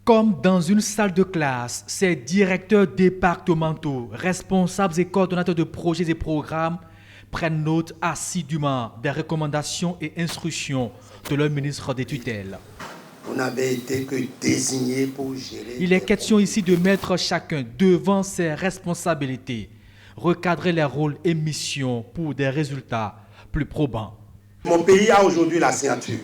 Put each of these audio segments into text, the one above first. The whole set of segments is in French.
Comme dans une salle de classe, ces directeurs départementaux, responsables et coordonnateurs de projets et programmes prennent note assidûment des recommandations et instructions de leur ministre des tutelles. Vous n'avez été que désigné pour gérer. Il est question ici de mettre chacun devant ses responsabilités, recadrer les rôles et missions pour des résultats plus probants. Mon pays a aujourd'hui la signature.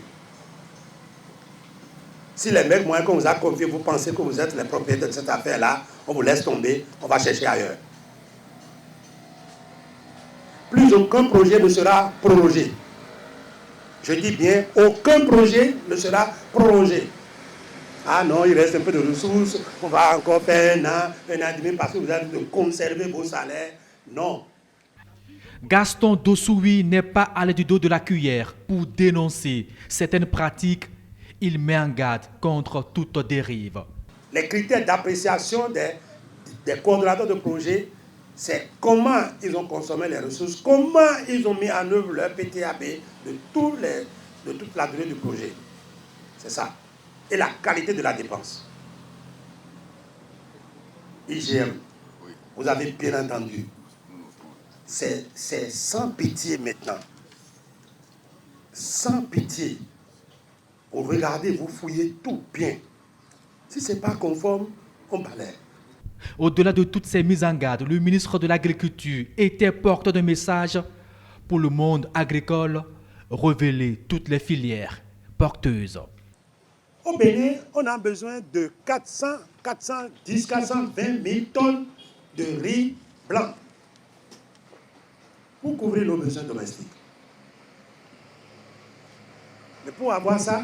Si les mecs moyens qu'on vous a confiés, vous pensez que vous êtes les propriétaires de cette affaire-là, on vous laisse tomber, on va chercher ailleurs. Plus aucun projet ne sera prolongé. Je dis bien, aucun projet ne sera prolongé. Ah non, il reste un peu de ressources, on va encore faire un an et demi parce que vous avez de conserver vos salaires. Non. Gaston Dossoui n'est pas allé du dos de la cuillère pour dénoncer certaines pratiques. Il met en garde contre toute dérive. Les critères d'appréciation des coordonnateurs de projet, c'est comment ils ont consommé les ressources, comment ils ont mis en œuvre leur PTAB de toute la durée du projet. C'est ça. Et la qualité de la dépense. IGM, vous avez bien entendu. C'est sans pitié maintenant. Sans pitié. Vous regardez, vous fouillez tout bien. Si ce n'est pas conforme, on balaie. Au-delà de toutes ces mises en garde, le ministre de l'Agriculture était porteur de messages pour le monde agricole, révéler toutes les filières porteuses. Au Bénin, on a besoin de 420 000 tonnes de riz blanc pour couvrir nos besoins domestiques. Mais pour avoir ça,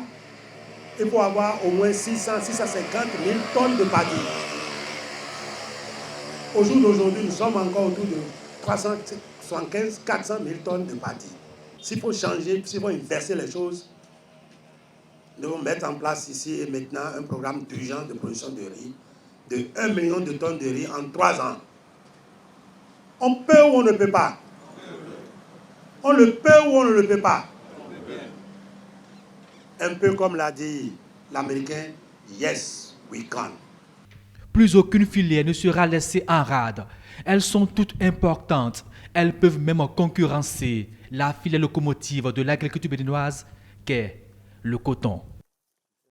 il faut avoir au moins 650 000 tonnes de paddy. Au jour d'aujourd'hui, nous sommes encore autour de 375 400 000 tonnes de paddy. S'il faut changer, s'il faut inverser les choses, nous devons mettre en place ici et maintenant un programme d'urgence de production de riz de 1 million de tonnes de riz en 3 ans. On peut ou on ne peut pas? On le peut ou on ne le peut pas? Un peu comme l'a dit l'Américain, yes, we can. Plus aucune filière ne sera laissée en rade. Elles sont toutes importantes. Elles peuvent même concurrencer la filière locomotive de l'agriculture béninoise qu'est le coton.